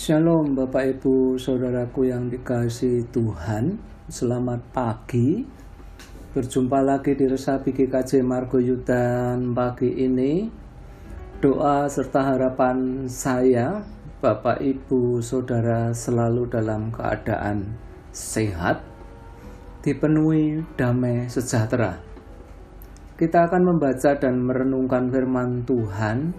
Shalom Bapak Ibu Saudaraku yang dikasihi Tuhan. Selamat pagi. Berjumpa lagi di Resapi GKJ Margoyudan pagi ini. Doa serta harapan saya Bapak Ibu Saudara selalu dalam keadaan sehat, dipenuhi damai sejahtera. Kita akan membaca dan merenungkan firman Tuhan.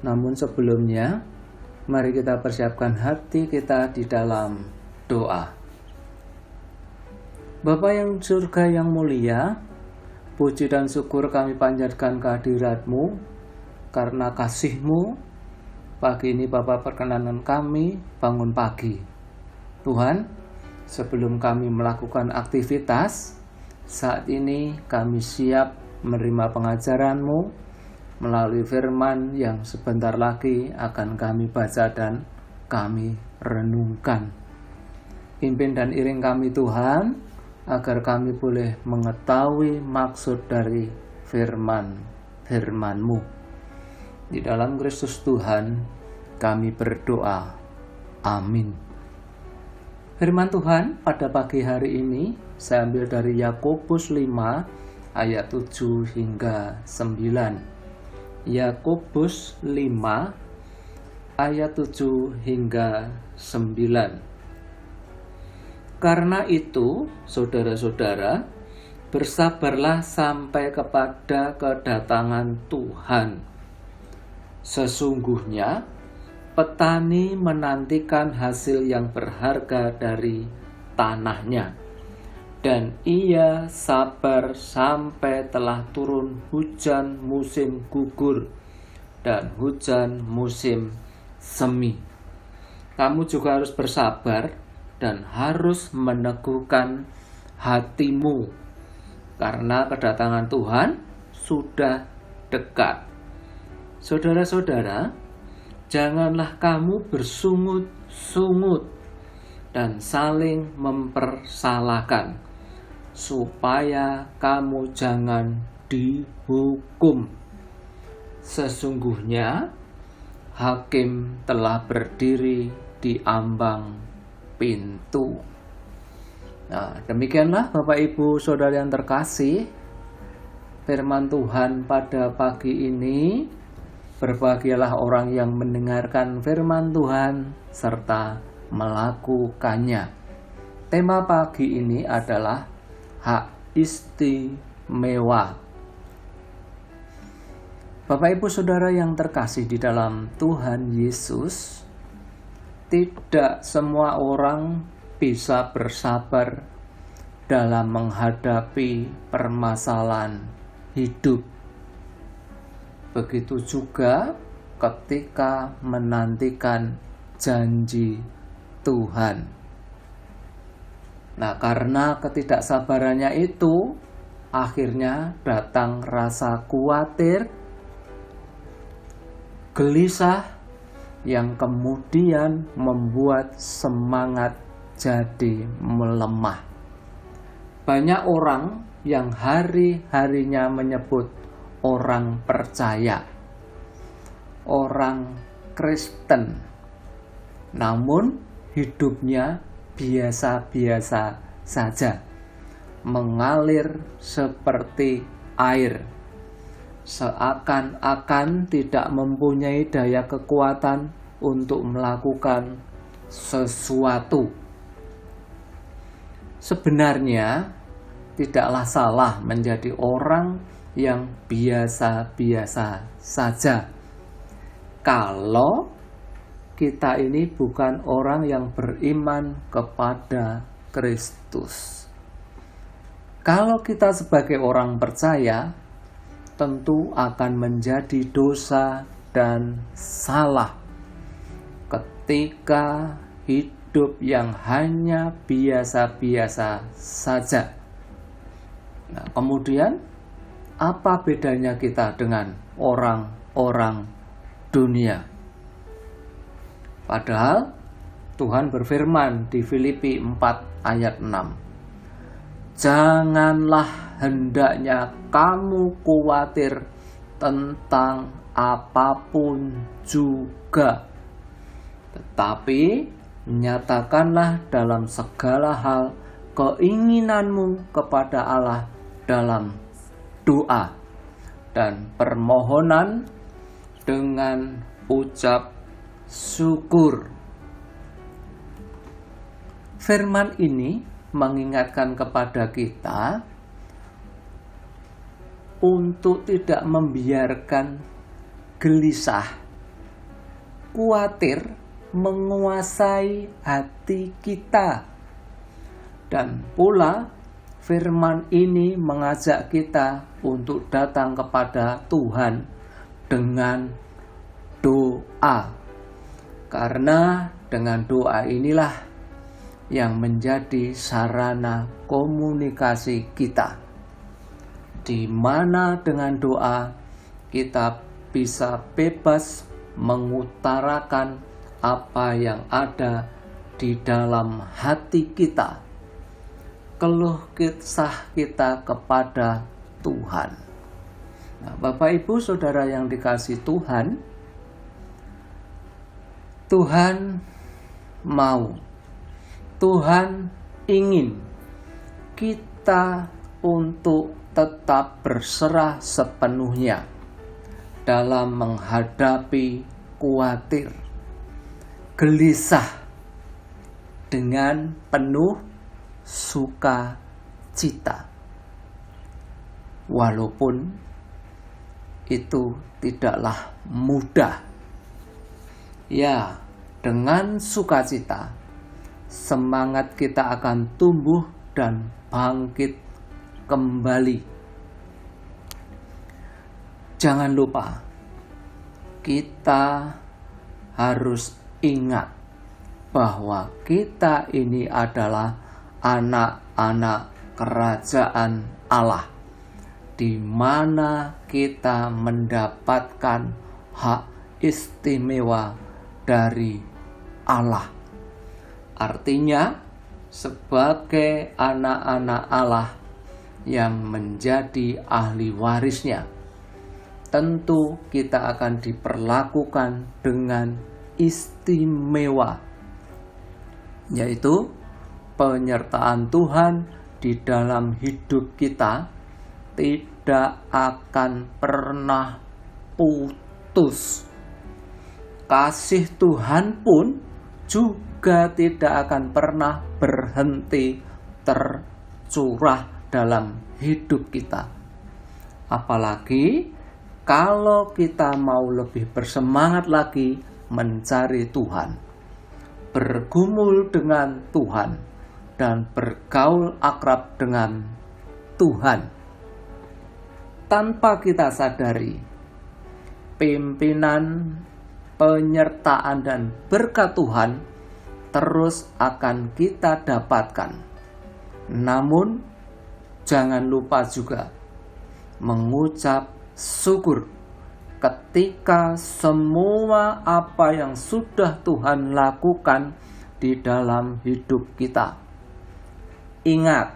Namun sebelumnya, mari kita persiapkan hati kita di dalam doa. Bapa yang surga yang mulia, puji dan syukur kami panjatkan kehadirat-Mu karena kasih-Mu. Pagi ini Bapa perkenankan kami bangun pagi. Tuhan, sebelum kami melakukan aktivitas, saat ini kami siap menerima pengajaran-Mu melalui firman yang sebentar lagi akan kami baca dan kami renungkan. Pimpin dan iring kami Tuhan, agar kami boleh mengetahui maksud dari firman-Mu. Di dalam Kristus Tuhan, kami berdoa. Amin. Firman Tuhan pada pagi hari ini, saya ambil dari Yakobus 5 ayat 7 hingga 9. Yakobus 5 ayat 7 hingga 9. Karena itu, saudara-saudara, bersabarlah sampai kepada kedatangan Tuhan. Sesungguhnya, petani menantikan hasil yang berharga dari tanahnya, dan ia sabar sampai telah turun hujan musim gugur dan hujan musim semi. Kamu juga harus bersabar dan harus meneguhkan hatimu, karena kedatangan Tuhan sudah dekat. Saudara-saudara, janganlah kamu bersungut-sungut dan saling mempersalahkan, supaya kamu jangan dihukum. Sesungguhnya hakim telah berdiri di ambang pintu. Nah, demikianlah Bapak Ibu Saudara yang terkasih, firman Tuhan pada pagi ini. Berbahagialah orang yang mendengarkan firman Tuhan serta melakukannya. Tema pagi ini adalah hak istimewa. Bapak Ibu Saudara yang terkasih di dalam Tuhan Yesus, tidak semua orang bisa bersabar dalam menghadapi permasalahan hidup. Begitu juga ketika menantikan janji Tuhan. Nah, karena ketidaksabarannya itu, akhirnya datang rasa khawatir, gelisah, yang kemudian membuat semangat jadi melemah. Banyak orang yang hari-harinya menyebut orang percaya, orang Kristen, namun hidupnya biasa-biasa saja, mengalir seperti air, seakan-akan tidak mempunyai daya kekuatan untuk melakukan sesuatu. Sebenarnya tidaklah salah menjadi orang yang biasa-biasa saja, kalau kita ini bukan orang yang beriman kepada Kristus. Kalau kita sebagai orang percaya, tentu akan menjadi dosa dan salah ketika hidup yang hanya biasa-biasa saja. Nah, kemudian apa bedanya kita dengan orang-orang dunia? Padahal Tuhan berfirman di Filipi 4 ayat 6. Janganlah hendaknya kamu khawatir tentang apapun juga, tetapi nyatakanlah dalam segala hal keinginanmu kepada Allah dalam doa dan permohonan dengan ucap syukur. Firman ini mengingatkan kepada kita untuk tidak membiarkan gelisah, khawatir menguasai hati kita. Dan pula firman ini mengajak kita untuk datang kepada Tuhan dengan doa. Karena dengan doa inilah yang menjadi sarana komunikasi kita, di mana dengan doa kita bisa bebas mengutarakan apa yang ada di dalam hati kita, keluh kesah kita kepada Tuhan. Nah, Bapak Ibu Saudara yang dikasihi Tuhan, Tuhan mau, Tuhan ingin kita untuk tetap berserah sepenuhnya dalam menghadapi khawatir, gelisah dengan penuh sukacita. Walaupun itu tidaklah mudah. Ya, dengan sukacita semangat kita akan tumbuh dan bangkit kembali. Jangan lupa, kita harus ingat bahwa kita ini adalah anak-anak kerajaan Allah, di mana kita mendapatkan hak istimewa dari Allah. Artinya, sebagai anak-anak Allah yang menjadi ahli warisnya, tentu kita akan diperlakukan dengan istimewa, yaitu penyertaan Tuhan di dalam hidup kita tidak akan pernah putus. Kasih Tuhan pun juga tidak akan pernah berhenti tercurah dalam hidup kita. Apalagi kalau kita mau lebih bersemangat lagi mencari Tuhan, bergumul dengan Tuhan, dan bergaul akrab dengan Tuhan. Tanpa kita sadari, pimpinan, penyertaan, dan berkat Tuhan terus akan kita dapatkan. Namun, jangan lupa juga mengucap syukur ketika semua apa yang sudah Tuhan lakukan di dalam hidup kita. Ingat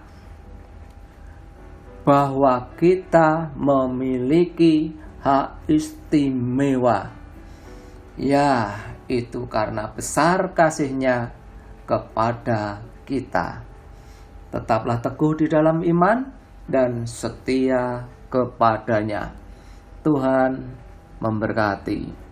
bahwa kita memiliki hak istimewa. Ya, itu karena besar kasih-Nya kepada kita. Tetaplah teguh di dalam iman dan setia kepadanya. Tuhan memberkati.